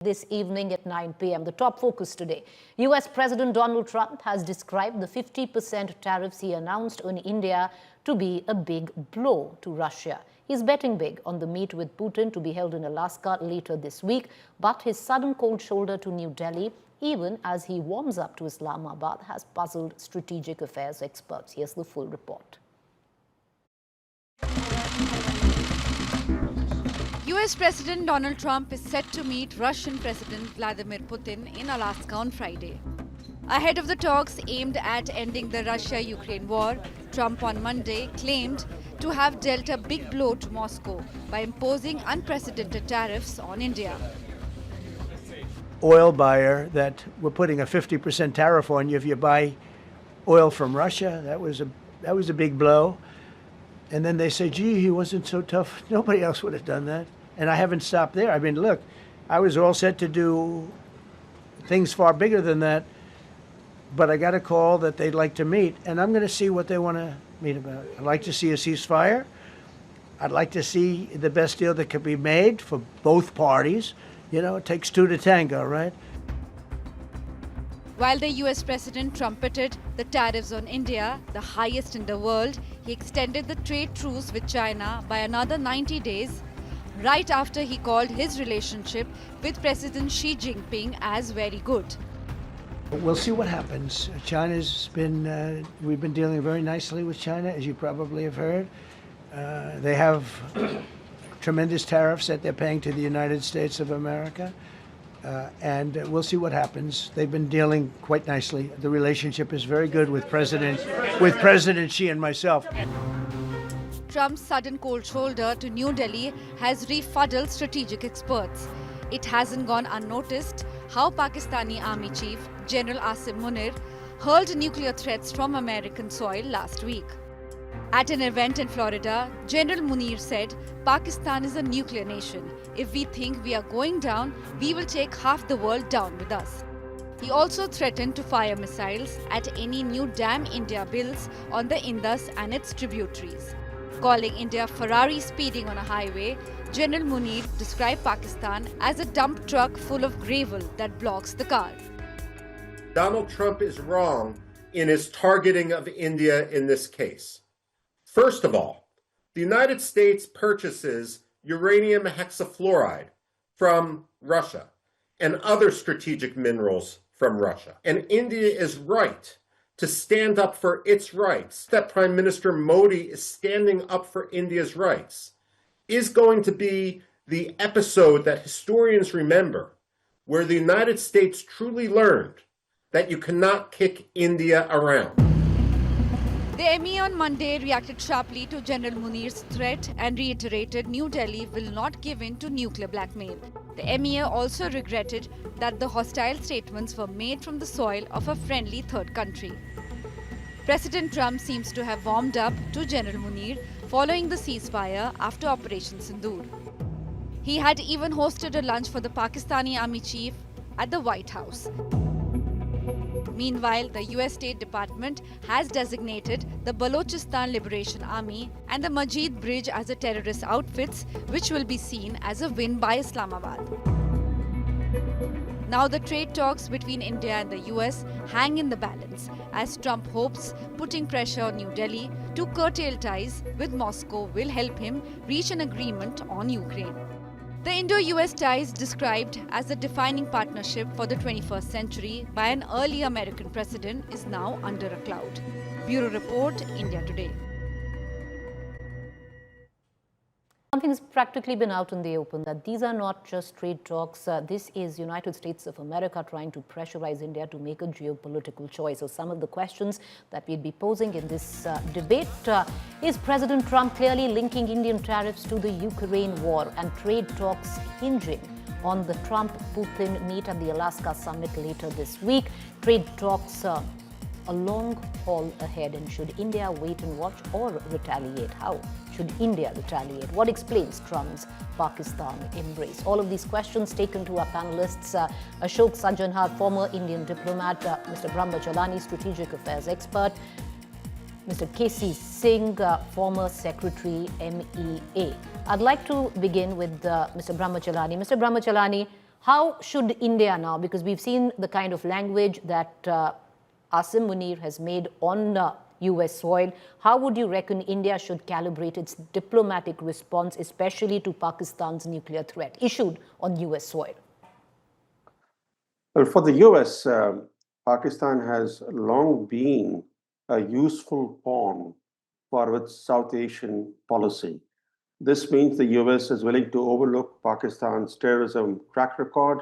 This evening at 9 p.m. The top focus today. US President Donald Trump has described the 50% tariffs he announced on India to be a big blow to Russia. He's betting big on the meet with Putin to be held in Alaska later this week, but his sudden cold shoulder to New Delhi, even as he warms up to Islamabad, has puzzled strategic affairs experts. Here's the full report. US President Donald Trump is set to meet Russian President Vladimir Putin in Alaska on Friday. Ahead of the talks aimed at ending the Russia-Ukraine war, Trump on Monday claimed to have dealt a big blow to Moscow by imposing unprecedented tariffs on India. Oil buyer that we're putting a 50% tariff on you if you buy oil from Russia. That was a big blow. And then they say, gee, he wasn't so tough. Nobody else would have done that. And I haven't stopped there. I mean, look, I was all set to do things far bigger than that, but I got a call that they'd like to meet, and I'm going to see what they want to meet about. I'd like to see a ceasefire. I'd like to see the best deal that could be made for both parties. You know, it takes two to tango, right? While the US President trumpeted the tariffs on India, the highest in the world, he extended the trade truce with China by another 90 days, right after he called his relationship with President Xi Jinping as very good. We'll see what happens. China's been, we've been dealing very nicely with China, as you probably have heard. They have tremendous tariffs that they're paying to the United States of America. And we'll see what happens. They've been dealing quite nicely. The relationship is very good with President Xi and myself. Trump's sudden cold shoulder to New Delhi has refuddled strategic experts. It hasn't gone unnoticed how Pakistani Army Chief General Asim Munir hurled nuclear threats from American soil last week. At an event in Florida, General Munir said, Pakistan is a nuclear nation. If we think we are going down, we will take half the world down with us. He also threatened to fire missiles at any new Damn India bills on the Indus and its tributaries. Calling India Ferrari speeding on a highway, General Munir described Pakistan as a dump truck full of gravel that blocks the car. Donald Trump is wrong in his targeting of India in this case. First of all, the United States purchases uranium hexafluoride from Russia and other strategic minerals from Russia. And India is right to stand up for its rights. That Prime Minister Modi is standing up for India's rights is going to be the episode that historians remember, where the United States truly learned that you cannot kick India around. The ME on Monday reacted sharply to General Munir's threat and reiterated New Delhi will not give in to nuclear blackmail. The emir also regretted that the hostile statements were made from the soil of a friendly third country. President Trump seems to have warmed up to General Munir following the ceasefire after Operation Sindoor. He had even hosted a lunch for the Pakistani Army Chief at the White House. Meanwhile, the US State Department has designated the Balochistan Liberation Army and the Majid Bridge as a terrorist outfits, which will be seen as a win by Islamabad. Now the trade talks between India and the US hang in the balance as Trump hopes putting pressure on New Delhi to curtail ties with Moscow will help him reach an agreement on Ukraine. The Indo-US ties, described as a defining partnership for the 21st century by an early American president, is now under a cloud. Bureau Report, India Today. Something's practically been out in the open that these are not just trade talks. This is United States of America trying to pressurize India to make a geopolitical choice. So some of the questions that we'd be posing in this debate is President Trump clearly linking Indian tariffs to the Ukraine war and trade talks hinging on the Trump-Putin meet at the Alaska summit later this week. Trade talks a long haul ahead, and should India wait and watch or retaliate? How should India retaliate? What explains Trump's Pakistan embrace? All of these questions taken to our panelists, Ashok Sajjanhar, former Indian diplomat, Mr. Brahmachalani, strategic affairs expert, Mr. K.C. Singh, former Secretary, MEA. I'd like to begin with Mr. Brahmachalani. Mr. Brahmachalani, How should India now, because we've seen the kind of language that Asim Munir has made on US soil, how would you reckon India should calibrate its diplomatic response, especially to Pakistan's nuclear threat issued on US soil? Well, for the US, Pakistan has long been a useful pawn for its South Asian policy. This means the US is willing to overlook Pakistan's terrorism track record,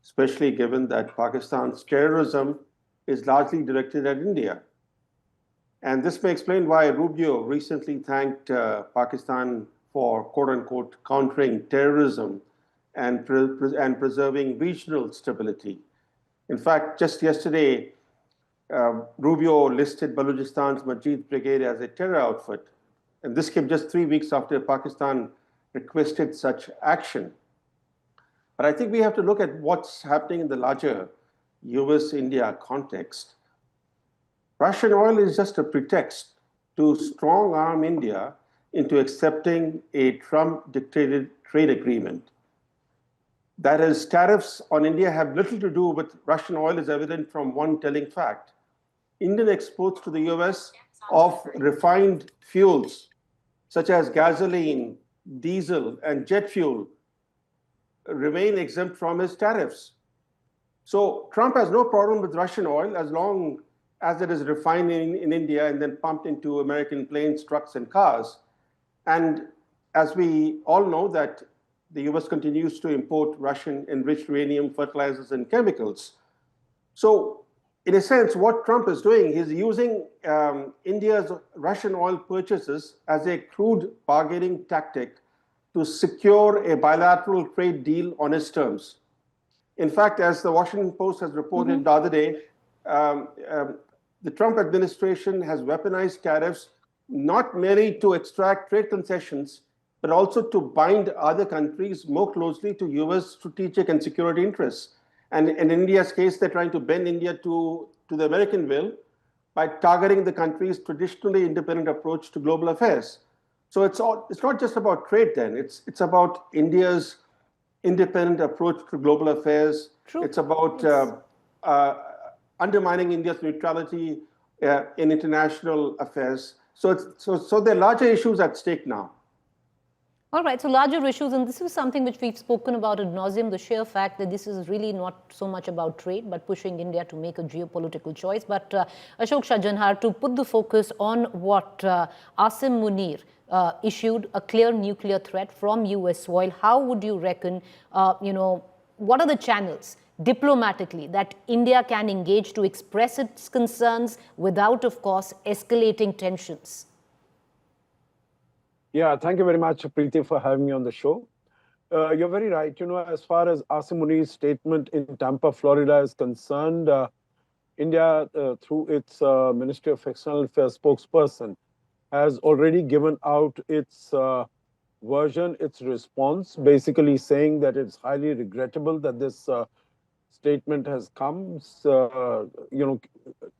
especially given that Pakistan's terrorism is largely directed at India. And this may explain why Rubio recently thanked Pakistan for quote unquote countering terrorism and preserving regional stability. In fact, just yesterday, Rubio listed Balochistan's Majid Brigade as a terror outfit. And this came just 3 weeks after Pakistan requested such action. But I think we have to look at what's happening in the larger US-India context. Russian oil is just a pretext to strong-arm India into accepting a Trump-dictated trade agreement. That is, tariffs on India have little to do with Russian oil is evident from one telling fact. Indian exports to the US of refined fuels, such as gasoline, diesel, and jet fuel, remain exempt from his tariffs. So Trump has no problem with Russian oil as long as it is refined in India and then pumped into American planes, trucks, and cars. And as we all know that the US continues to import Russian enriched uranium, fertilizers, and chemicals. So in a sense, what Trump is doing, he's using India's Russian oil purchases as a crude bargaining tactic to secure a bilateral trade deal on his terms. In fact, as the Washington Post has reported the other day, the Trump administration has weaponized tariffs not merely to extract trade concessions, but also to bind other countries more closely to US strategic and security interests. And in India's case, they're trying to bend India to the American will by targeting the country's traditionally independent approach to global affairs. So it's not just about trade then, it's about India's independent approach to global affairs. True. It's about undermining India's neutrality in international affairs. So there are larger issues at stake now. All right, so larger issues, and this is something which we've spoken about ad nauseum, the sheer fact that this is really not so much about trade, but pushing India to make a geopolitical choice. But Ashok Shahjanhar, to put the focus on what Asim Munir issued, a clear nuclear threat from US soil, how would you reckon, what are the channels diplomatically that India can engage to express its concerns without, of course, escalating tensions? Yeah, thank you very much, Preeti, for having me on the show. You're very right. As far as Asim Munir's statement in Tampa, Florida is concerned, India, through its Ministry of External Affairs spokesperson, has already given out its version, its response, basically saying that it's highly regrettable that this statement has come,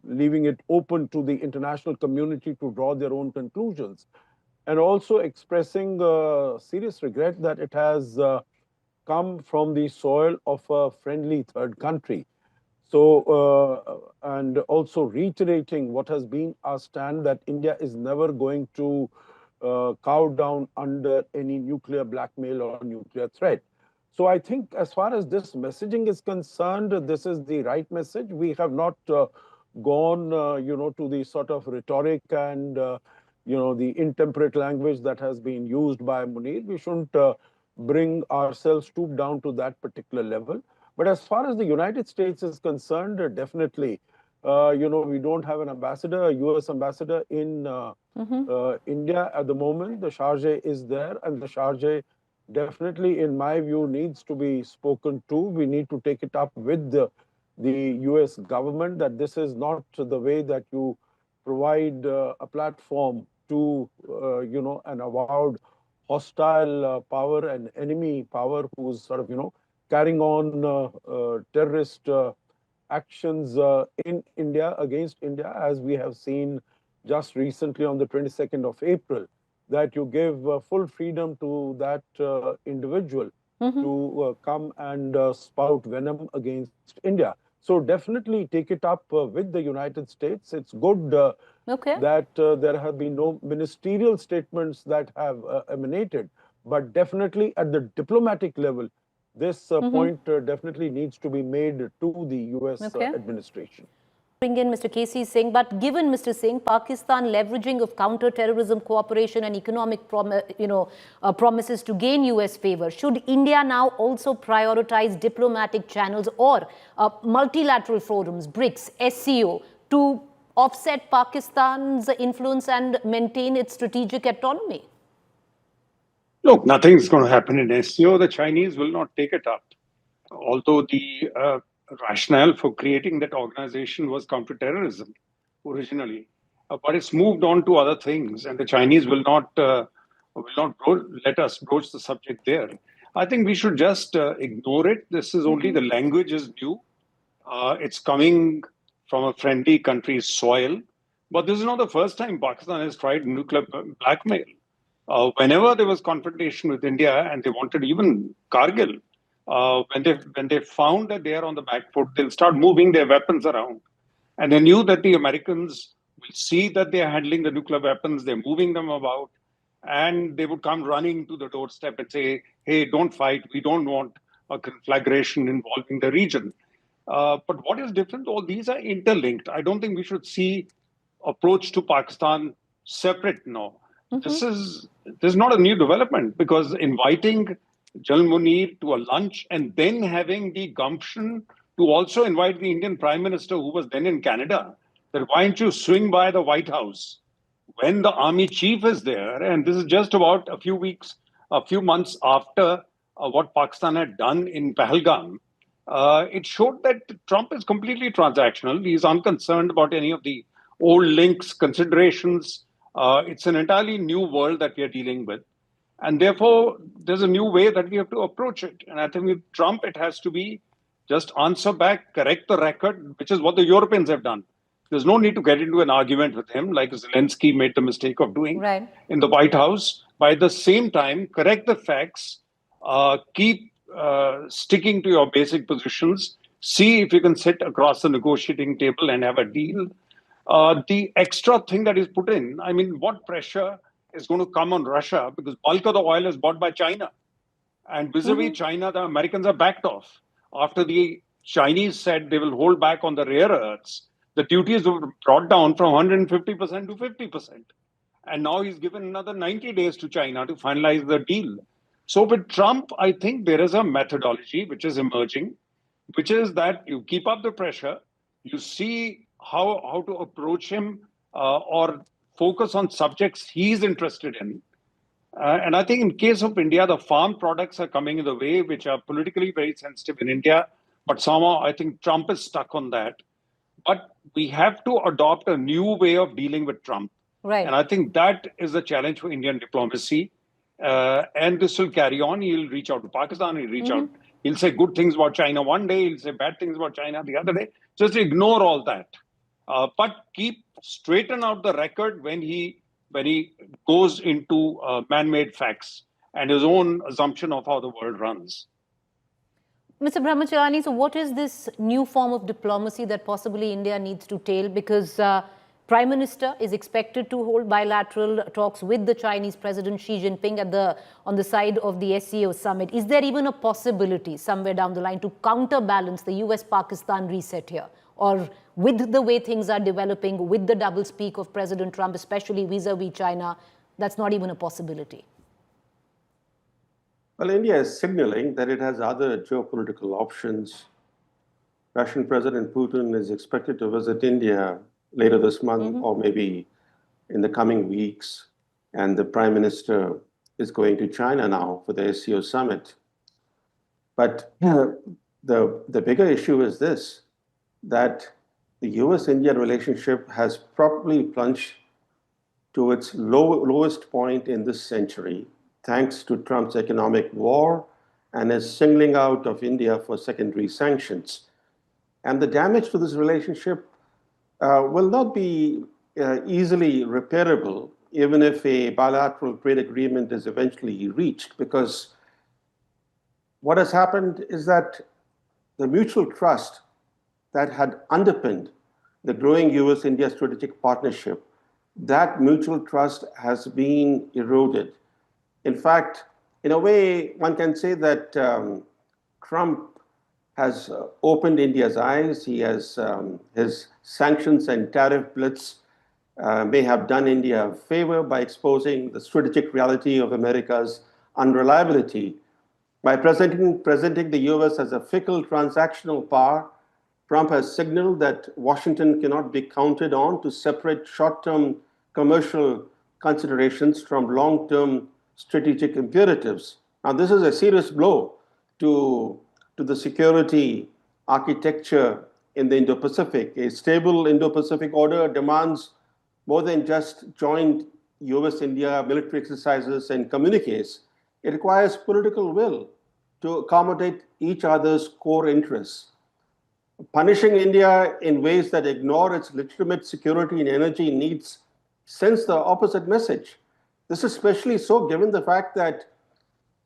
leaving it open to the international community to draw their own conclusions, and also expressing serious regret that it has come from the soil of a friendly third country. So, and also reiterating what has been our stand, that India is never going to cow down under any nuclear blackmail or nuclear threat. So I think as far as this messaging is concerned, this is the right message. We have not gone, to the sort of rhetoric and, the intemperate language that has been used by Munir. We shouldn't bring ourselves stoop down to that particular level. But as far as the United States is concerned, definitely, we don't have an ambassador, a US ambassador in India at the moment. The Sharjah is there, and the Sharjah definitely, in my view, needs to be spoken to. We need to take it up with the US government that this is not the way that you provide a platform to, an avowed hostile power and enemy power who's sort of, carrying on terrorist actions in India, against India, as we have seen just recently on the 22nd of April, that you give full freedom to that individual to come and spout venom against India. So definitely take it up with the United States. It's good Okay. that there have been no ministerial statements that have emanated, but definitely at the diplomatic level, this point definitely needs to be made to the US Okay. administration. Bring in Mr. KC Singh, but given, Mr. Singh, Pakistan leveraging of counter-terrorism cooperation and economic promises to gain US favor, should India now also prioritize diplomatic channels or multilateral forums, BRICS, SCO, to offset Pakistan's influence and maintain its strategic autonomy? Look, nothing's going to happen in SCO. The Chinese will not take it up. Although the rationale for creating that organization was counterterrorism originally, but it's moved on to other things, and the Chinese will not let us broach the subject there. I think we should just ignore it. This is only the language is new. It's coming from a friendly country's soil, but this is not the first time Pakistan has tried nuclear blackmail. Whenever there was confrontation with India, and they wanted even Kargil, when they found that they are on the back foot, they'll start moving their weapons around. And they knew that the Americans will see that they are handling the nuclear weapons, they're moving them about, and they would come running to the doorstep and say, hey, don't fight, we don't want a conflagration involving the region. But what is different? All these are interlinked. I don't think we should see approach to Pakistan separate now. This is not a new development, because inviting General Munir to a lunch and then having the gumption to also invite the Indian Prime Minister, who was then in Canada, that why don't you swing by the White House when the army chief is there? And this is just about a few months after what Pakistan had done in Pahalgam. It showed that Trump is completely transactional. He's unconcerned about any of the old links, considerations. It's an entirely new world that we are dealing with. And therefore, there's a new way that we have to approach it. And I think with Trump, it has to be just answer back, correct the record, which is what the Europeans have done. There's no need to get into an argument with him, like Zelensky made the mistake of doing in the White House. By the same time, correct the facts, keep sticking to your basic positions, see if you can sit across the negotiating table and have a deal. The extra thing that is put in, I mean, what pressure is going to come on Russia? Because bulk of the oil is bought by China. And vis-a-vis China, the Americans are backed off. After the Chinese said they will hold back on the rare earths, the duties were brought down from 150% to 50%. And now he's given another 90 days to China to finalize the deal. So with Trump, I think there is a methodology which is emerging, which is that you keep up the pressure, you see how to approach him or focus on subjects he's interested in. And I think in case of India, the farm products are coming in the way, which are politically very sensitive in India. But somehow I think Trump is stuck on that. But we have to adopt a new way of dealing with Trump. Right. And I think that is a challenge for Indian diplomacy. And this will carry on. He'll reach out to Pakistan. He'll reach out. He'll say good things about China one day. He'll say bad things about China the other day. Just ignore all that. But straighten out the record when he goes into man-made facts and his own assumption of how the world runs. Mr. Brahmacharani, so what is this new form of diplomacy that possibly India needs to tail? Because Prime Minister is expected to hold bilateral talks with the Chinese President Xi Jinping on the side of the SCO summit. Is there even a possibility somewhere down the line to counterbalance the US-Pakistan reset here? Or with the way things are developing, with the doublespeak of President Trump, especially vis-a-vis China, that's not even a possibility? Well, India is signaling that it has other geopolitical options. Russian President Putin is expected to visit India later this month or maybe in the coming weeks. And the Prime Minister is going to China now for the SCO summit. But the bigger issue is this, that the US-India relationship has probably plunged to its lowest point in this century, thanks to Trump's economic war and his singling out of India for secondary sanctions. And the damage to this relationship will not be easily repairable, even if a bilateral trade agreement is eventually reached, because what has happened is that the mutual trust that had underpinned the growing US-India strategic partnership, that mutual trust has been eroded. In fact, in a way, one can say that Trump has opened India's eyes. He has his sanctions and tariff blitz may have done India a favor by exposing the strategic reality of America's unreliability. By presenting the US as a fickle transactional power, Trump has signaled that Washington cannot be counted on to separate short-term commercial considerations from long-term strategic imperatives. Now, this is a serious blow to the security architecture in the Indo-Pacific. A stable Indo-Pacific order demands more than just joint US-India military exercises and communiques. It requires political will to accommodate each other's core interests. Punishing India in ways that ignore its legitimate security and energy needs sends the opposite message. This is especially so given the fact that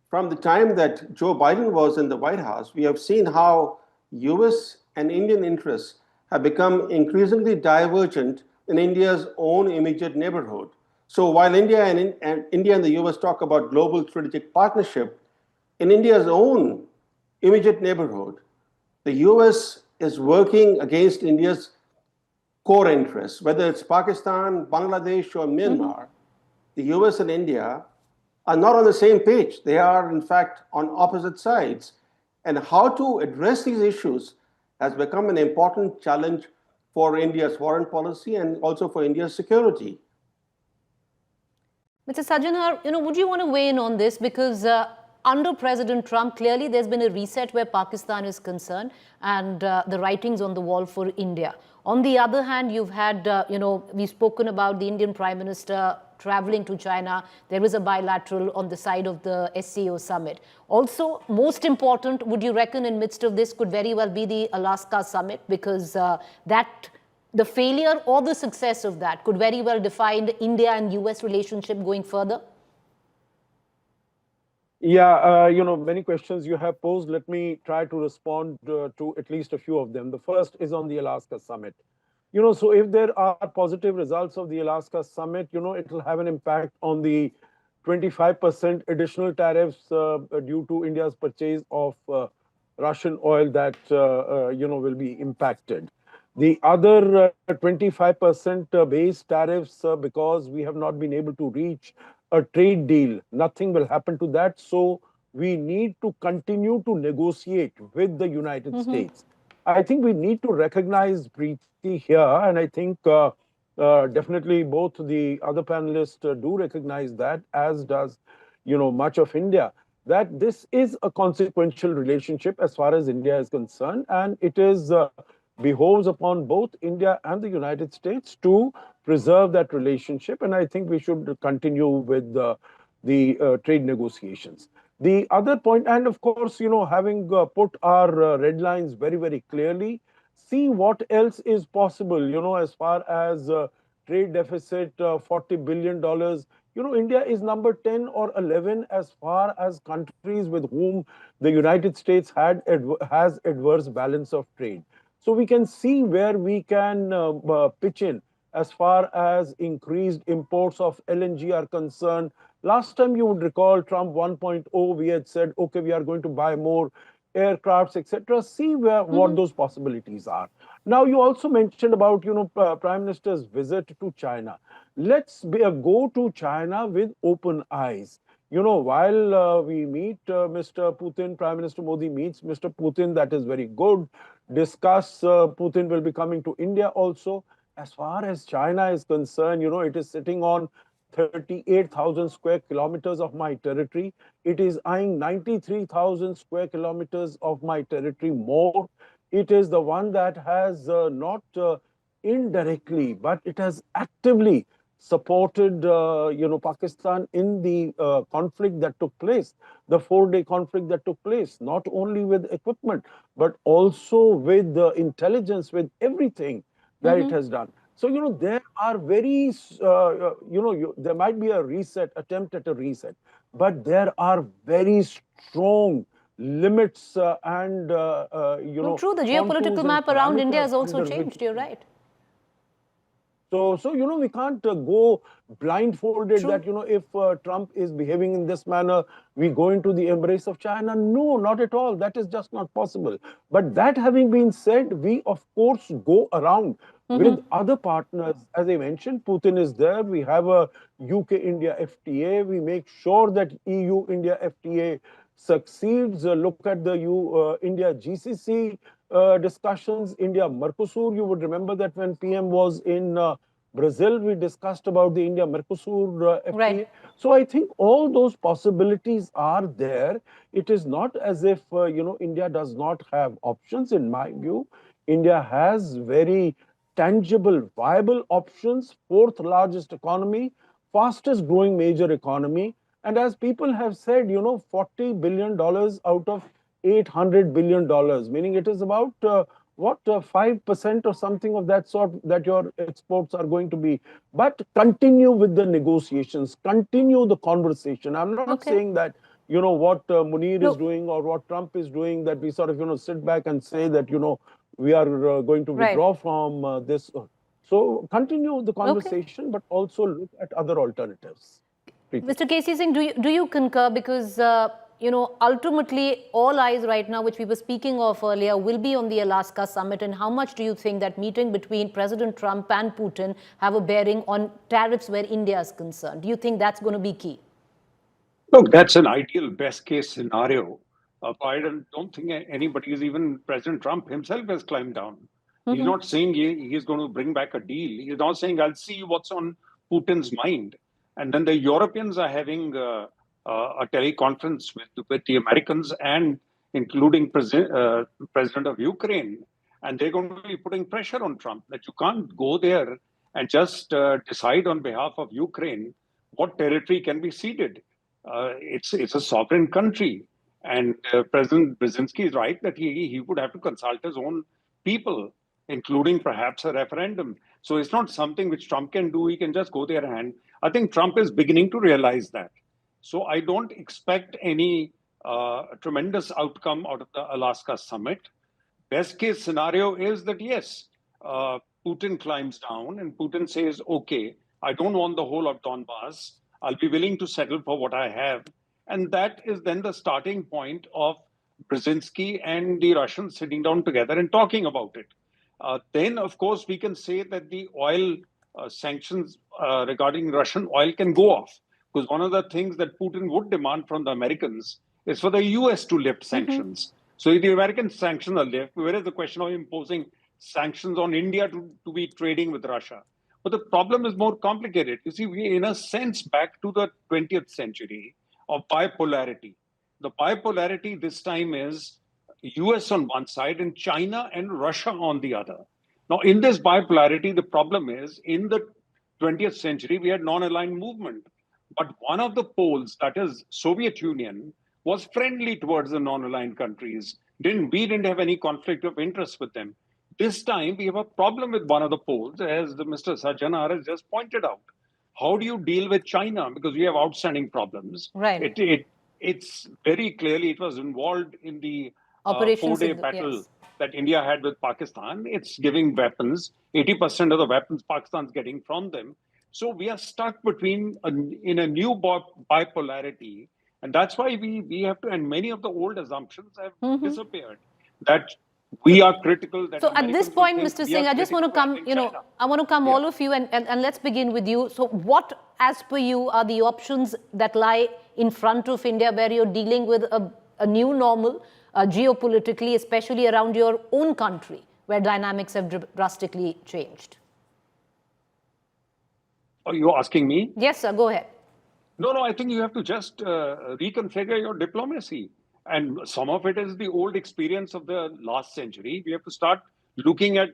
from the time that Joe Biden was in the White House, we have seen how US and Indian interests have become increasingly divergent in India's own immediate neighborhood. So while India and the US talk about global strategic partnership, in India's own immediate neighborhood, the US is working against India's core interests, whether it's Pakistan, Bangladesh, or Myanmar. The US and India are not on the same page. They are, in fact, on opposite sides. And how to address these issues has become an important challenge for India's foreign policy and also for India's security. Mr. Sajjanar, would you want to weigh in on this? Because under President Trump, clearly there's been a reset where Pakistan is concerned and the writings on the wall for India. On the other hand, you've had, we've spoken about the Indian Prime Minister traveling to China. There is a bilateral on the side of the SCO summit. Also, most important, would you reckon in midst of this could very well be the Alaska summit, because the failure or the success of that could very well define the India and US relationship going further? Yeah, many questions you have posed. Let me try to respond to at least a few of them. The first is on the Alaska summit. So if there are positive results of the Alaska summit, it will have an impact on the 25% additional tariffs due to India's purchase of Russian oil that, will be impacted. The other 25% base tariffs, because we have not been able to reach a trade deal, nothing will happen to that. So we need to continue to negotiate with the United States. I think we need to recognize, Preeti, here, and I think definitely both the other panelists do recognize that, as does, much of India, that this is a consequential relationship as far as India is concerned, and it is behoves upon both India and the United States to preserve that relationship, and I think we should continue with the trade negotiations. The other point, and of course, having put our red lines very, very clearly, see what else is possible, as far as trade deficit, $40 billion. India is number 10 or 11 as far as countries with whom the United States has adverse balance of trade. So we can see where we can pitch in as far as increased imports of LNG are concerned. Last time, you would recall, Trump 1.0, we had said, okay, we are going to buy more aircrafts, etc. See what those possibilities are. Now, you also mentioned about, Prime Minister's visit to China. Let's go to China with open eyes. While we meet Mr. Putin, Prime Minister Modi meets Mr. Putin, that is very good. Discuss, Putin will be coming to India also. As far as China is concerned, it is sitting on 38,000 square kilometers of my territory. It is eyeing 93,000 square kilometers of my territory more. It is the one that has not indirectly, but it has actively supported, Pakistan in the conflict that took place, the 4-day conflict that took place, not only with equipment, but also with intelligence, with everything that it has done. So, there are very, there might be a reset, attempt at a reset, but there are very strong limits and True, the contours geopolitical and map around India parameters has also under which. changed. You're right. So we can't go blindfolded True. that, if Trump is behaving in this manner, we go into the embrace of China. No, not at all. That is just not possible. But that having been said, we, of course, go around with other partners. As I mentioned, Putin is there. We have a UK-India FTA. We make sure that EU-India FTA succeeds. Look at the India GCC discussions, India Mercosur. You would remember that when PM was in Brazil, we discussed about the India Mercosur FTA. Right. So I think all those possibilities are there. It is not as if India does not have options. In my view, India has very tangible, viable options. Fourth largest economy, fastest growing major economy. And as people have said, $40 billion out of $800 billion, meaning it is about 5% or something of that sort that your exports are going to be. But continue with the negotiations, continue the conversation. I'm not saying that, what Munir is doing or what Trump is doing, that we sort of, sit back and say that, we are going to withdraw from this. So continue the conversation, but also look at other alternatives. Preeti. Mr. K.C. Singh, do you concur? Because, ultimately all eyes right now, which we were speaking of earlier, will be on the Alaska summit. And how much do you think that meeting between President Trump and Putin have a bearing on tariffs where India is concerned? Do you think that's going to be key? Look, that's an ideal best case scenario. I don't think anybody is, even President Trump himself has climbed down. He's not saying he's going to bring back a deal. He's not saying, I'll see what's on Putin's mind. And then the Europeans are having a teleconference with the Americans and including President of Ukraine. And they're going to be putting pressure on Trump that you can't go there and just decide on behalf of Ukraine what territory can be ceded. It's a sovereign country. And President Brzezinski is right that he would have to consult his own people, including perhaps a referendum. So it's not something which Trump can do. He can just go there and I think Trump is beginning to realize that. So I don't expect any tremendous outcome out of the Alaska summit. Best case scenario is that, yes, Putin climbs down and Putin says, okay, I don't want the whole of Donbass. I'll be willing to settle for what I have. And that is then the starting point of Brzezinski and the Russians sitting down together and talking about it. Then, of course, we can say that the oil sanctions regarding Russian oil can go off. Because one of the things that Putin would demand from the Americans is for the US to lift sanctions. So if the American sanctions are lifted, where is the question of imposing sanctions on India to be trading with Russia? But the problem is more complicated. You see, we're in a sense back to the 20th century of bipolarity. The bipolarity this time is US on one side and China and Russia on the other. Now, in this bipolarity, the problem is in the 20th century, we had non-aligned movement. But one of the poles, that is Soviet Union, was friendly towards the non-aligned countries. We didn't have any conflict of interest with them. This time, we have a problem with one of the poles, as Mr. Sajjanar has just pointed out. How do you deal with China? Because we have outstanding problems. Right. It's very clearly, it was involved in the Operations 4-day battle that India had with Pakistan. It's giving weapons. 80% of the weapons Pakistan's getting from them. So we are stuck in a new bipolarity. And that's why we have to, and many of the old assumptions have disappeared. That we are critical. That so at this point, Mr. Singh, I just want to come, I want to come all of you and let's begin with you. So what, as per you, are the options that lie in front of India where you're dealing with a new normal geopolitically, especially around your own country, where dynamics have drastically changed? Are you asking me? Yes, sir. Go ahead. No, I think you have to just reconfigure your diplomacy. And some of it is the old experience of the last century. We have to start looking at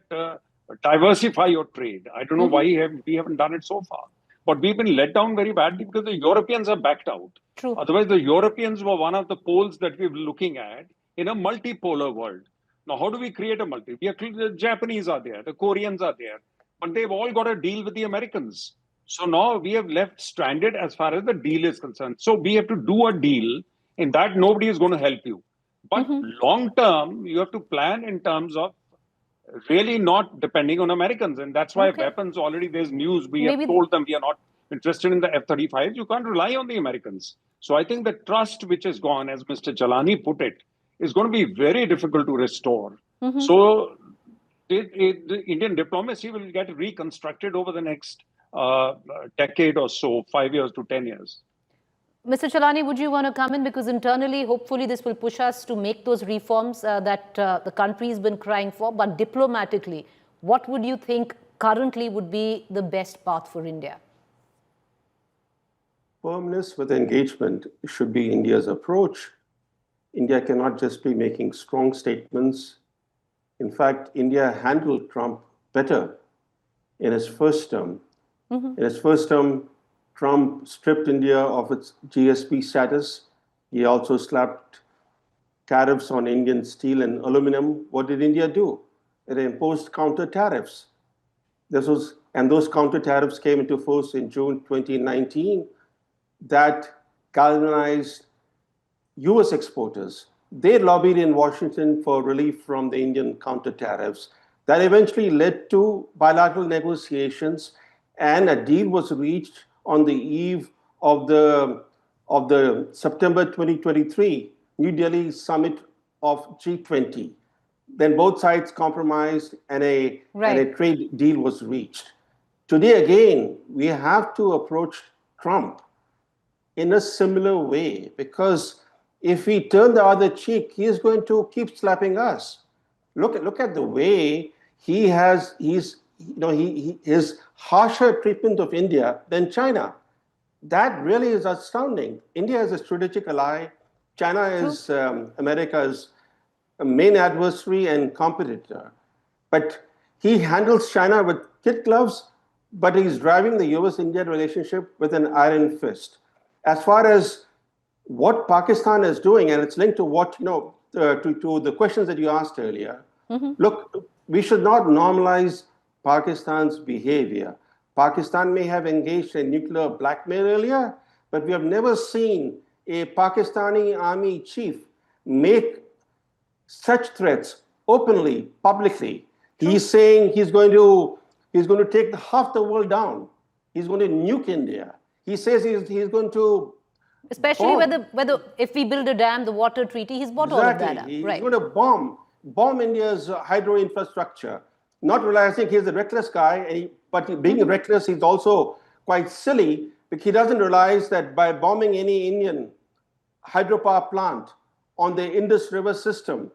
diversify your trade. I don't know why we haven't done it so far. But we've been let down very badly because the Europeans have backed out. True. Otherwise, the Europeans were one of the poles that we were looking at in a multipolar world. Now, how do we create a the Japanese are there, the Koreans are there, but they've all got a deal with the Americans. So now we have left stranded as far as the deal is concerned. So we have to do a deal. In that, nobody is going to help you. But long term, you have to plan in terms of really not depending on Americans. And that's why weapons already, there's news. We have told them we are not interested in the F-35s. You can't rely on the Americans. So I think the trust which is gone, as Mr. Jalani put it, is going to be very difficult to restore. So the Indian diplomacy will get reconstructed over the next decade or so, 5 years to 10 years. Mr. Chalani, would you want to come in? Because internally, hopefully, this will push us to make those reforms that the country has been crying for. But diplomatically, what would you think currently would be the best path for India? Firmness with engagement should be India's approach. India cannot just be making strong statements. In fact, India handled Trump better in his first term. In his first term, Trump stripped India of its GSP status. He also slapped tariffs on Indian steel and aluminum. What did India do? It imposed counter tariffs. And those counter tariffs came into force in June 2019. That galvanized US exporters. They lobbied in Washington for relief from the Indian counter tariffs. That eventually led to bilateral negotiations, and a deal was reached on the eve of the September 2023 New Delhi summit of G20. Then both sides compromised, and a trade deal was reached. Today again, we have to approach Trump in a similar way, because if we turn the other cheek, he is going to keep slapping us. Look at the way his harsher treatment of India than China. That really is astounding. India is a strategic ally. China is America's main adversary and competitor. But he handles China with kid gloves, but he's driving the US-India relationship with an iron fist. As far as what Pakistan is doing, and it's linked to what, to the questions that you asked earlier, look, we should not normalize Pakistan's behavior. Pakistan may have engaged in nuclear blackmail earlier, but we have never seen a Pakistani army chief make such threats openly, publicly. He's saying he's going to take half the world down. He's going to nuke India. He says he's going to especially whether if we build a dam, the water treaty, he's bought all of that up. He's going to bomb India's hydro infrastructure, not realizing he's a reckless guy, but being reckless, he's also quite silly, because he doesn't realize that by bombing any Indian hydropower plant on the Indus River system,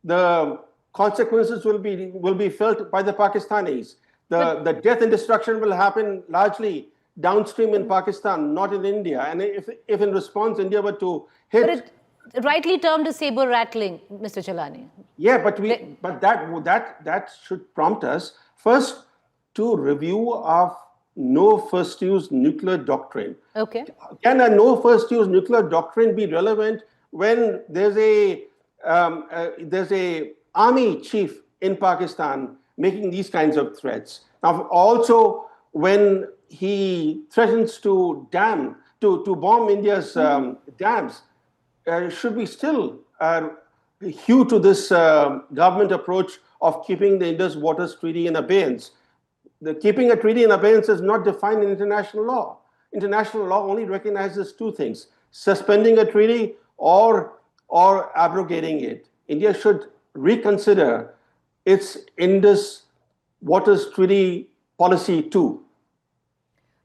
the consequences will be felt by the Pakistanis. The death and destruction will happen largely downstream in Pakistan, not in India. And if in response India were to hit... But it rightly termed as saber rattling, Mr. Chalani. Yeah, but that should prompt us first to review our no first use nuclear doctrine. Okay. Can a no first use nuclear doctrine be relevant when there's a army chief in Pakistan making these kinds of threats? Now, also when he threatens to bomb India's dams, should we still hew to this government approach of keeping the Indus Waters Treaty in abeyance? Keeping a treaty in abeyance is not defined in international law. International law only recognizes two things: suspending a treaty or abrogating it. India should reconsider its Indus Waters Treaty policy too.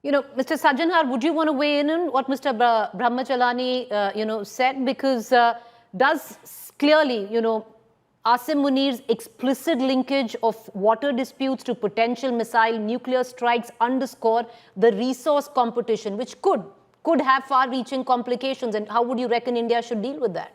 Mr. Sajjanhar, would you want to weigh in on what Mr. Brahmachalani, said? Because does clearly, Asim Munir's explicit linkage of water disputes to potential missile nuclear strikes underscore the resource competition, which could have far-reaching complications? And how would you reckon India should deal with that?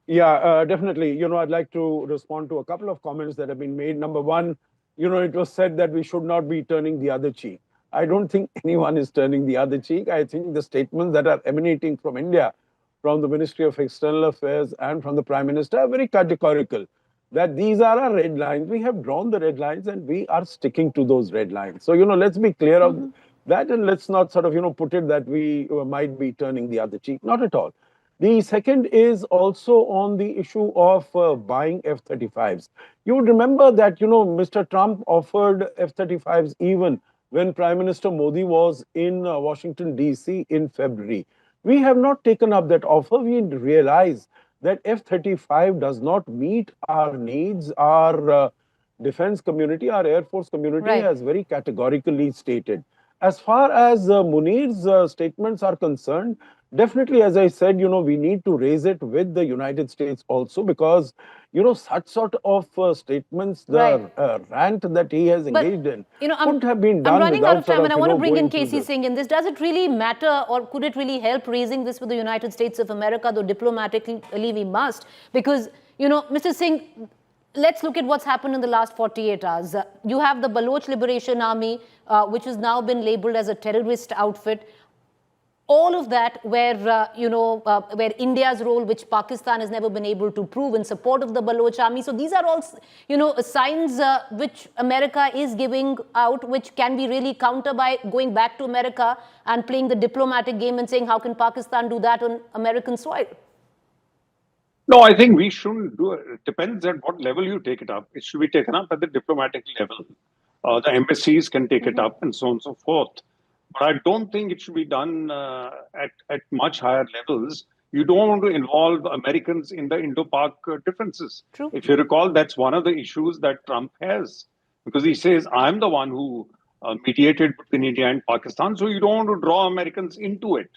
Yeah, definitely. I'd like to respond to a couple of comments that have been made. Number one, it was said that we should not be turning the other cheek. I don't think anyone is turning the other cheek. I think the statements that are emanating from India, from the Ministry of External Affairs and from the Prime Minister, are very categorical, that these are our red lines. We have drawn the red lines and we are sticking to those red lines. So, let's be clear of that, and let's not sort of, put it that we might be turning the other cheek. Not at all. The second is also on the issue of buying F-35s. You would remember that, Mr. Trump offered F-35s even when Prime Minister Modi was in Washington, D.C. in February. We have not taken up that offer. We realize that F-35 does not meet our needs. Our defense community, our Air Force community has very categorically stated. As far as Munir's statements are concerned, definitely, as I said, we need to raise it with the United States also because, such sort of statements, the rant that he has engaged in, couldn't have been done I'm running out of time, and I want to bring in going Casey Singh in this. Does it really matter, or could it really help raising this with the United States of America, though diplomatically we must? Because, Mr. Singh, let's look at what's happened in the last 48 hours. You have the Baloch Liberation Army, which has now been labeled as a terrorist outfit. All of that where, where India's role, which Pakistan has never been able to prove in support of the Baloch army. So these are all, signs which America is giving out, which can be really countered by going back to America and playing the diplomatic game and saying, how can Pakistan do that on American soil? No, I think we shouldn't do it. It depends at what level you take it up. It should be taken up at the diplomatic level. The embassies can take it up and so on and so forth. But I don't think it should be done at much higher levels. You don't want to involve Americans in the Indo-Pak differences. True. If you recall, that's one of the issues that Trump has. Because he says, I'm the one who mediated between India and Pakistan. So you don't want to draw Americans into it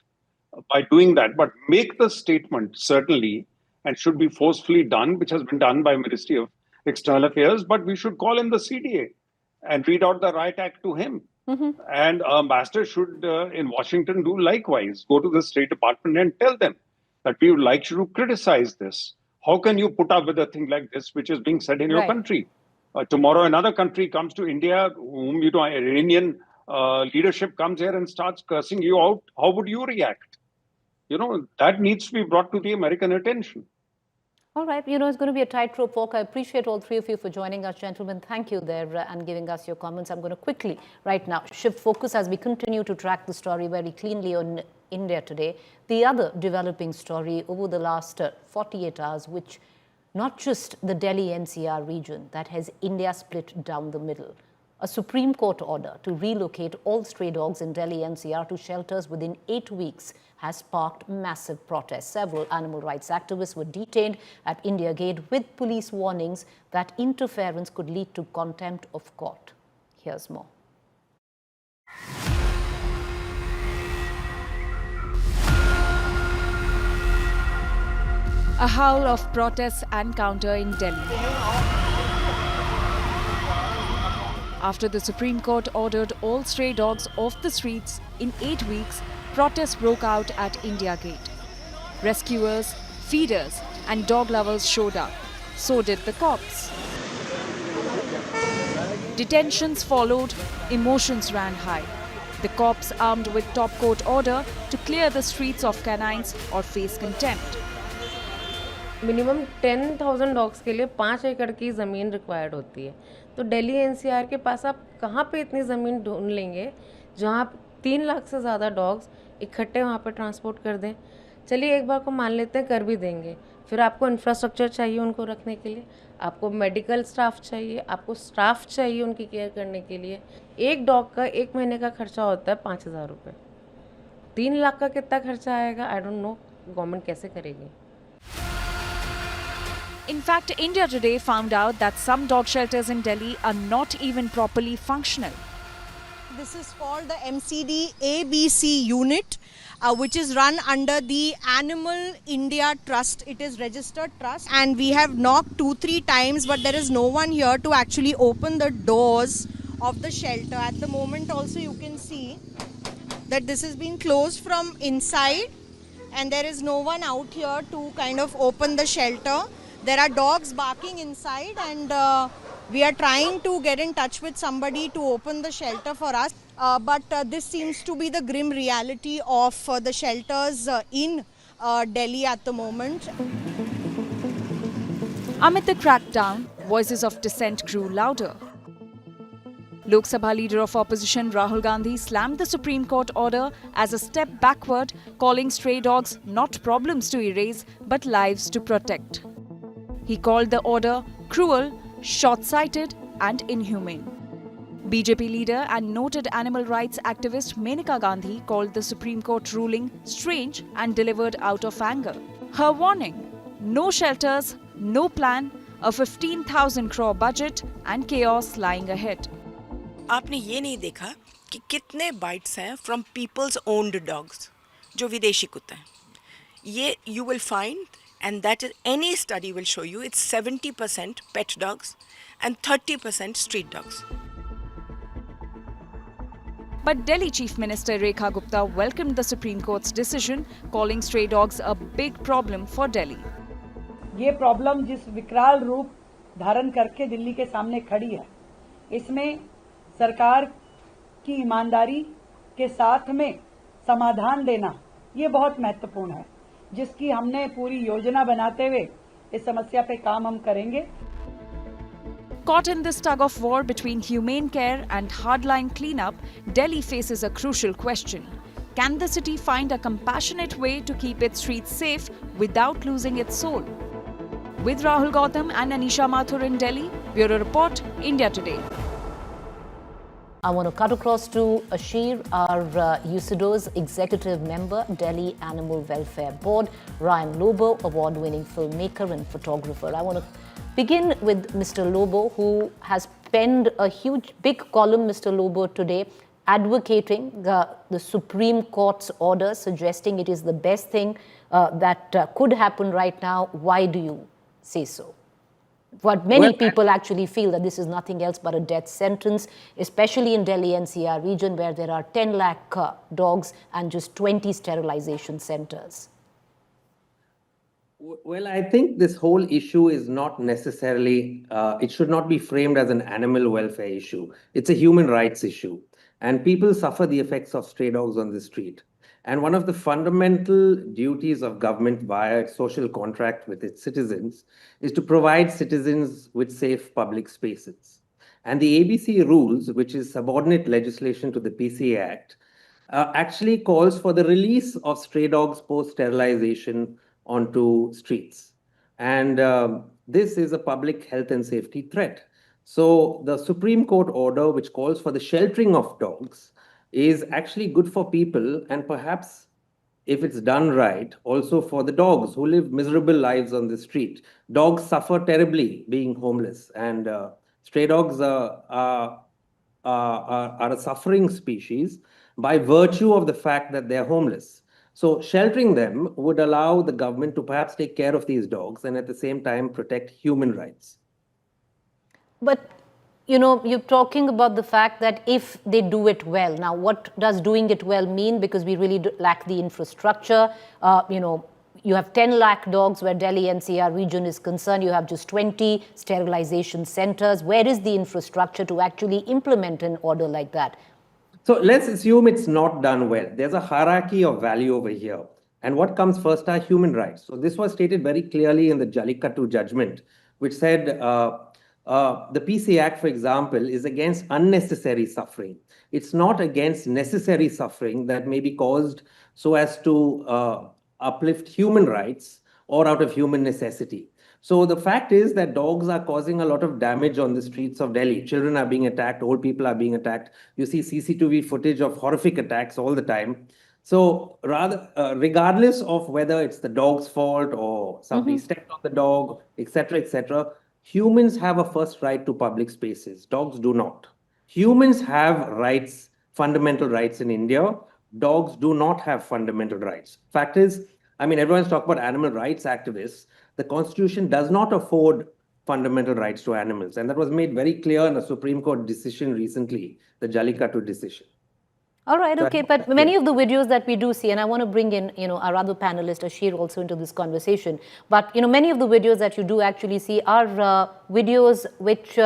by doing that. But make the statement, certainly, and should be forcefully done, which has been done by Ministry of External Affairs. But we should call in the CDA and read out the right act to him. And ambassador should, in Washington, do likewise. Go to the State Department and tell them that we would like you to criticize this. How can you put up with a thing like this, which is being said in your country? Tomorrow, another country comes to India, whom, Iranian leadership comes here and starts cursing you out. How would you react? That needs to be brought to the American attention. All right, it's going to be a tightrope walk. I appreciate all three of you for joining us, gentlemen. Thank you there and giving us your comments. I'm going to quickly, right now, shift focus as we continue to track the story very cleanly on India today. The other developing story over the last 48 hours, which not just the Delhi NCR region that has India split down the middle. A Supreme Court order to relocate all stray dogs in Delhi NCR to shelters within 8 weeks has sparked massive protests. Several animal rights activists were detained at India Gate with police warnings that interference could lead to contempt of court. Here's more. A howl of protests and counter in Delhi. After the Supreme Court ordered all stray dogs off the streets in 8 weeks, protests broke out at India Gate. Rescuers, feeders and dog lovers showed up. So did the cops. Detentions followed, emotions ran high. The cops armed with top court order to clear the streets of canines or face contempt. Minimum 10,000 dogs के लिए 5 एकड़ की ज़मीन required होती है. तो Delhi NCR के पास आप कहाँ पे इतनी ज़मीन ढूंढ लेंगे जहाँ आप 3 लाख से ज़्यादा डॉग्स इकट्ठे वहाँ पे ट्रांसपोर्ट कर दें. चलिए एक बार को मान लेते हैं कर भी देंगे, फिर आपको इंफ्रास्ट्रक्चर चाहिए उनको रखने के लिए, आपको मेडिकल स्टाफ चाहिए, आपको स्टाफ चाहिए उनकी केयर करने के लिए. एक डॉग का 1 महीने का खर्चा होता है 5,000 रुपये. 3 लाख का कितना खर्चा आएगा, आई डोंट नो गवर्नमेंट कैसे करेगी. In fact, India Today found out that some dog shelters in Delhi are not even properly functional. This is called the MCD ABC unit, which is run under the Animal India Trust. It is registered trust, and we have knocked 2-3 times, but there is no one here to actually open the doors of the shelter. At the moment also you can see that this has been closed from inside, and there is no one out here to kind of open the shelter. There are dogs barking inside, and we are trying to get in touch with somebody to open the shelter for us. But this seems to be the grim reality of the shelters in Delhi at the moment. Amid the crackdown, voices of dissent grew louder. Lok Sabha Leader of Opposition Rahul Gandhi slammed the Supreme Court order as a step backward, calling stray dogs not problems to erase but lives to protect. He called the order cruel, short-sighted and inhumane. BJP leader and noted animal rights activist Menaka Gandhi called the Supreme Court ruling strange and delivered out of anger. Her warning: no shelters, no plan, a 15,000 crore budget and chaos lying ahead. आपने ये नहीं देखा कि कितने bytes हैं from peoples owned dogs जो विदेशी कुत्ते हैं. ये you will find and that is any study will show you it's 70% pet dogs and 30% street dogs. But Delhi Chief Minister Rekha Gupta welcomed the Supreme Court's decision, calling stray dogs a big problem for Delhi. ये problem जिस विकराल रूप धारण करके दिल्ली के सामने खड़ी है, इसमें सरकार की ईमानदारी के साथ में समाधान देना ये बहुत महत्वपूर्ण है, जिसकी हमने पूरी योजना बनाते हुए इस समस्या पे काम हम करेंगे. Caught in this tug of war between humane care and hardline cleanup, Delhi faces a crucial question. Can the city find a compassionate way to keep its streets safe without losing its soul? With Rahul Gautam and Anisha Mathur in Delhi, Bureau Report, India Today. I want to cut across to Ashir, our USIDO's executive member, Delhi Animal Welfare Board, Ryan Lobo, award-winning filmmaker and photographer. I want to begin with Mr. Lobo, who has penned a big column, Mr. Lobo, today, advocating the Supreme Court's order, suggesting it is the best thing that could happen right now. Why do you say so? What many people actually feel that this is nothing else but a death sentence, especially in Delhi NCR region where there are 10 lakh dogs and just 20 sterilization centers. Well, I think this whole issue is not necessarily, it should not be framed as an animal welfare issue. It's a human rights issue. And people suffer the effects of stray dogs on the street. And one of the fundamental duties of government via its social contract with its citizens is to provide citizens with safe public spaces. And the ABC rules, which is subordinate legislation to the PCA Act, actually calls for the release of stray dogs post-sterilization onto streets. And this is a public health and safety threat. So the Supreme Court order, which calls for the sheltering of dogs, is actually good for people and perhaps, if it's done right, also for the dogs who live miserable lives on the street. Dogs suffer terribly being homeless, and stray dogs are a suffering species by virtue of the fact that they're homeless. So sheltering them would allow the government to perhaps take care of these dogs and at the same time protect human rights. But you know, you're talking about the fact that if they do it well. Now, what does doing it well mean? Because we really lack the infrastructure. You know, you have 10 lakh dogs where Delhi NCR region is concerned. You have just 20 sterilization centers. Where is the infrastructure to actually implement an order like that? So let's assume it's not done well. There's a hierarchy of value over here. And what comes first are human rights. So this was stated very clearly in the Jallikattu judgment, which said, the PC Act, for example, is against unnecessary suffering. It's not against necessary suffering that may be caused so as to uplift human rights or out of human necessity. So the fact is that dogs are causing a lot of damage on the streets of Delhi. Children are being attacked, old people are being attacked. You see CCTV footage of horrific attacks all the time. So rather, regardless of whether it's the dog's fault or somebody stepped on the dog, etc., humans have a first right to public spaces. Dogs do not. Humans have rights, fundamental rights in India. Dogs do not have fundamental rights. Fact is, I mean, everyone's talking about animal rights activists. The Constitution does not afford fundamental rights to animals. And that was made very clear in a Supreme Court decision recently, the Jallikattu decision. All right, okay, but many of the videos that we do see, and I want to bring in, our other panelist, Ashir, also into this conversation, but, many of the videos that you do actually see are videos which,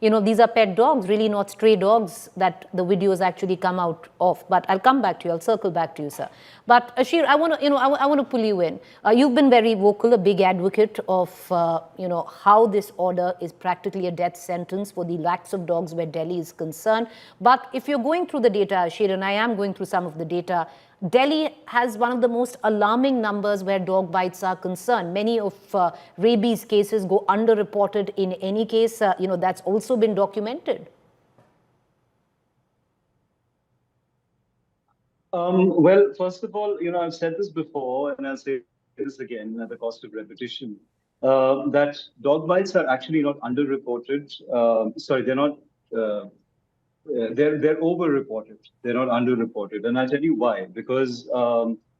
these are pet dogs, really not stray dogs that the videos actually come out of. But I'll come back to you. I'll circle back to you, sir. But Ashir, I want to, I want to pull you in. You've been very vocal, a big advocate of, how this order is practically a death sentence for the lakhs of dogs where Delhi is concerned. But if you're going through the data, Ashir, and I am going through some of the data, Delhi has one of the most alarming numbers where dog bites are concerned. Many of rabies cases go underreported in any case. That's also been documented. Well, first of all, I've said this before, and I'll say this again at the cost of repetition, that dog bites are actually not underreported. Sorry, they're not. They're over-reported. They're not under-reported, and I'll tell you why. Because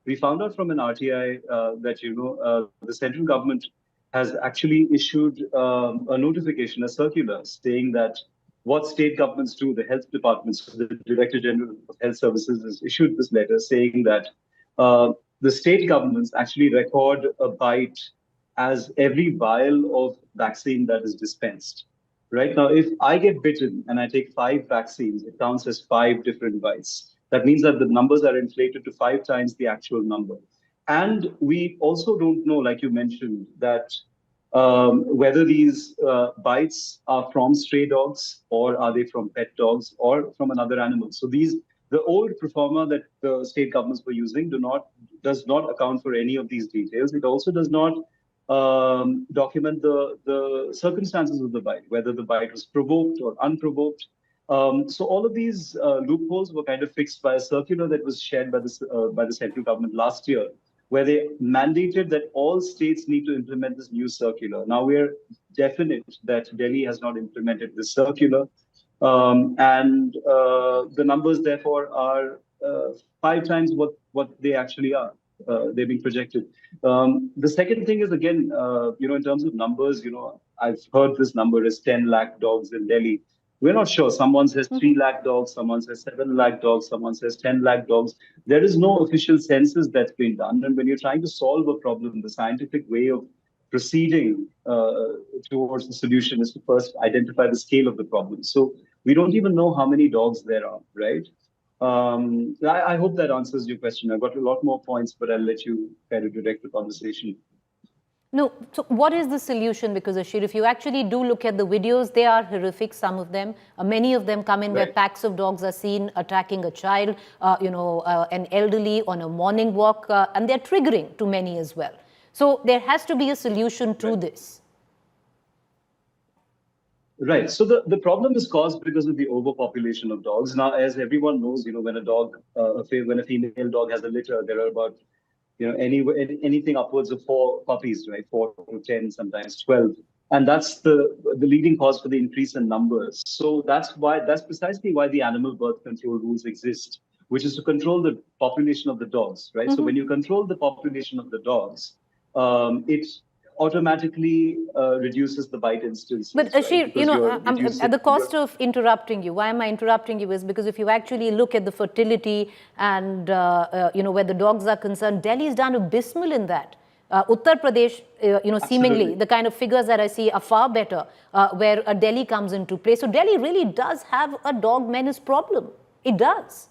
we found out from an RTI that the central government has actually issued a notification, a circular, saying that what state governments do, the health departments, the Director General of Health Services has issued this letter saying that the state governments actually record a bite as every vial of vaccine that is dispensed. Right now, if I get bitten and I take 5 vaccines, it counts as 5 different bites. That means that the numbers are inflated to 5 times the actual number. And we also don't know, like you mentioned, that whether these bites are from stray dogs or are they from pet dogs or from another animal. So the old pro forma that the state governments were using does not account for any of these details. It also does not document the circumstances of the bite, whether the bite was provoked or unprovoked. So all of these loopholes were kind of fixed by a circular that was shared by the central government last year, where they mandated that all states need to implement this new circular. Now we're definite that Delhi has not implemented this circular, and the numbers therefore are 5 times what they actually are. They're being projected. The second thing is, again, in terms of numbers, I've heard this number is 10 lakh dogs in Delhi. We're not sure. Someone says 3 lakh dogs, someone says 7 lakh dogs, someone says 10 lakh dogs. There is no official census that's been done. And when you're trying to solve a problem, the scientific way of proceeding towards the solution is to first identify the scale of the problem. So we don't even know how many dogs there are, right? I hope that answers your question. I've got a lot more points, but I'll let you kind of direct the conversation. No, so what is the solution? Because Ashir, if you actually do look at the videos, they are horrific, some of them. Many of them come in where packs of dogs are seen attacking a child, an elderly on a morning walk, and they're triggering to many as well. So there has to be a solution to this. Right. So the problem is caused because of the overpopulation of dogs. Now, as everyone knows, when a female dog has a litter, there are about anything upwards of 4 puppies, right? 4 to 10, sometimes 12. And that's the leading cause for the increase in numbers. So that's precisely why the animal birth control rules exist, which is to control the population of the dogs, right? So when you control the population of the dogs, it automatically reduces the bite instances. But Ashir, right? At the cost of interrupting you, why am I interrupting you is because if you actually look at the fertility and, where the dogs are concerned, Delhi's done abysmal in that. Uttar Pradesh, seemingly the kind of figures that I see are far better where Delhi comes into play. So Delhi really does have a dog menace problem. It does.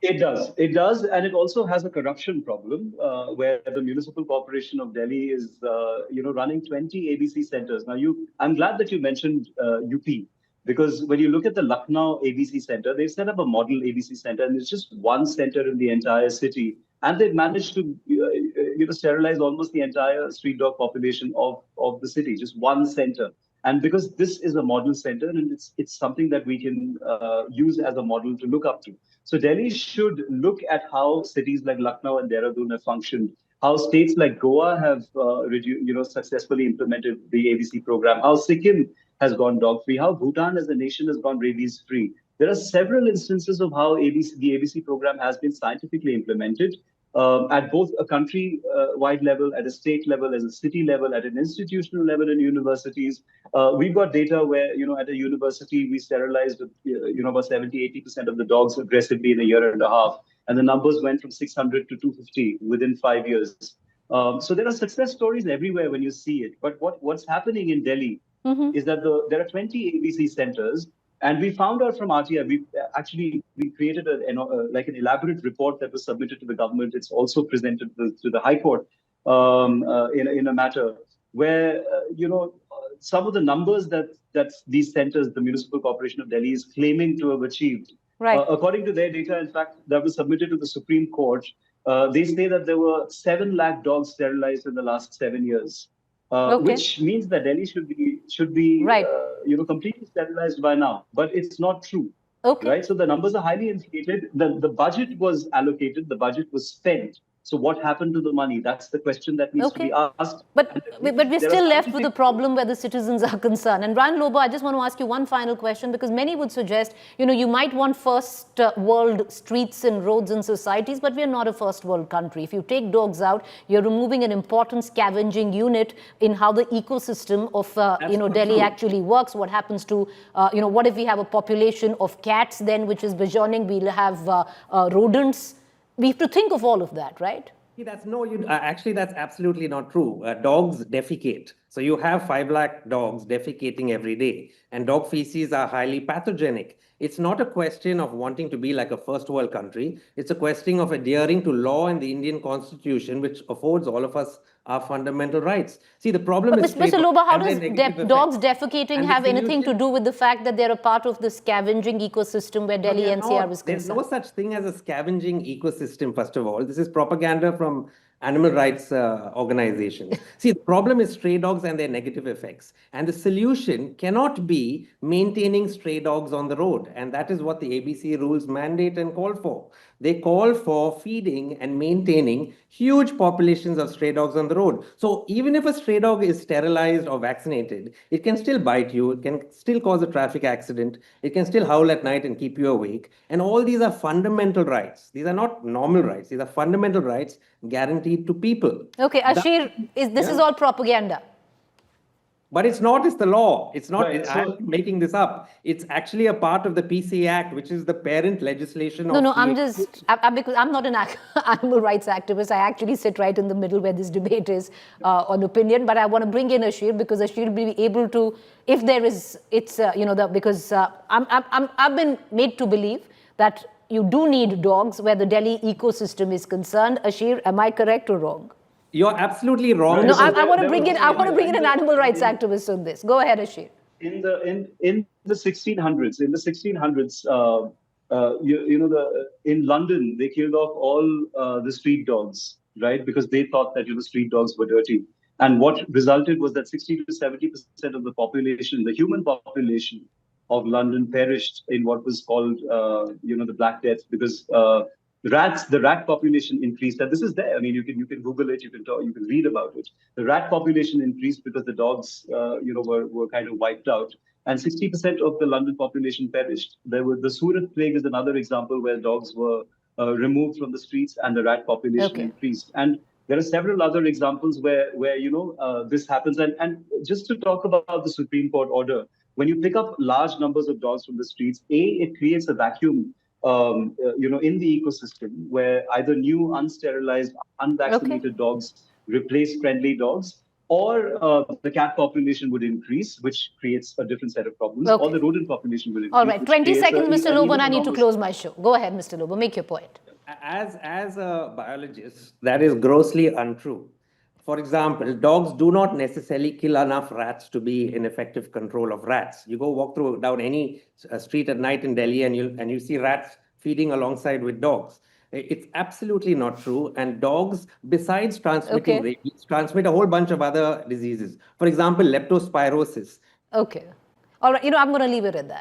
It does, and it also has a corruption problem where the Municipal Corporation of Delhi is, running 20 ABC centers. Now, I'm glad that you mentioned UP, because when you look at the Lucknow ABC center, they've set up a model ABC center, and it's just one center in the entire city, and they've managed to, sterilize almost the entire street dog population of the city, just one center. And because this is a model center, and it's something that we can use as a model to look up to. So Delhi should look at how cities like Lucknow and Dehradun have functioned, how states like Goa have successfully implemented the ABC program, how Sikkim has gone dog-free, how Bhutan as a nation has gone rabies-free. There are several instances of how the ABC program has been scientifically implemented at both a country-wide level, at a state level, as a city level, at an institutional level in universities. We've got data where, at a university, we sterilized, about 70-80% of the dogs aggressively in a year and a half. And the numbers went from 600 to 250 within 5 years. So there are success stories everywhere when you see it. But what's happening in Delhi is that there are 20 ABC centers, and we found out from RTI, we created like an elaborate report that was submitted to the government. It's also presented to the High Court in a matter where some of the numbers that these centers, the Municipal Corporation of Delhi, is claiming to have achieved. Right. According to their data, in fact, that was submitted to the Supreme Court, they say that there were 7 lakh dogs sterilized in the last 7 years, which means that Delhi should be right. Completely sterilized by now. But it's not true. Okay. Right. So the numbers are highly inflated. The budget was allocated. The budget was spent. So what happened to the money? That's the question that needs to be asked. But we're still left with a problem where the citizens are concerned. And Brian Lobo, I just want to ask you one final question, because many would suggest, you might want first world streets and roads and societies, but we're not a first world country. If you take dogs out, you're removing an important scavenging unit in how the ecosystem of, Delhi actually works. What happens to, what if we have a population of cats then, which is burgeoning? We'll have rodents. We have to think of all of that, right? See, actually, that's absolutely not true. Dogs defecate. So you have 5 lakh dogs defecating every day, and dog feces are highly pathogenic. It's not a question of wanting to be like a first world country. It's a question of adhering to law and the Indian Constitution, which affords all of us our fundamental rights. See, the problem is... Mr. Loba, how does dogs defecating have anything to do with the fact that they're a part of the scavenging ecosystem where Delhi NCR was concerned? There's no such thing as a scavenging ecosystem, first of all. This is propaganda from animal rights organizations. See, the problem is stray dogs and their negative effects. And the solution cannot be maintaining stray dogs on the road. And that is what the ABC rules mandate and call for. They call for feeding and maintaining huge populations of stray dogs on the road. So even if a stray dog is sterilized or vaccinated, it can still bite you. It can still cause a traffic accident. It can still howl at night and keep you awake. And all these are fundamental rights. These are not normal rights. These are fundamental rights guaranteed to people. Okay, Ashir, this is all propaganda. But it's not, it's the law. It's not, I'm making this up. It's actually a part of the PCA Act, which is the parent legislation of... No, because I'm not an animal rights activist. I actually sit right in the middle where this debate is on opinion. But I want to bring in Ashir, because Ashir will be able to, if there is, because I've been made to believe that you do need dogs where the Delhi ecosystem is concerned. Ashir, am I correct or wrong? You're absolutely wrong. No, I want to bring in an animal rights activist on this. Go ahead, Ashir. In the 1600s, in London, they killed off all the street dogs, right? Because they thought that street dogs were dirty. And what resulted was that 60 to 70% of the population, the human population of London, perished in what was called, the Black Death, because the rat population increased. And this is there. I mean, you can Google it, you can read about it. The rat population increased because the dogs, were kind of wiped out, and 60% of the London population perished. The Surat plague is another example where dogs were removed from the streets and the rat population increased. And there are several other examples where this happens. And just to talk about the Supreme Court order, when you pick up large numbers of dogs from the streets, it creates a vacuum in the ecosystem where either new, unsterilized, unvaccinated dogs replace friendly dogs, or the cat population would increase, which creates a different set of problems, or the rodent population will increase. All right, 20 seconds, Mr. Lobo, and I need to close my show. Go ahead, Mr. Lobo, make your point. As a biologist, that is grossly untrue. For example, dogs do not necessarily kill enough rats to be in effective control of rats. You go walk down any street at night in Delhi and you see rats feeding alongside with dogs. It's absolutely not true. And dogs, besides transmitting rabies, transmit a whole bunch of other diseases. For example, leptospirosis. Okay. All right, I'm going to leave it at that.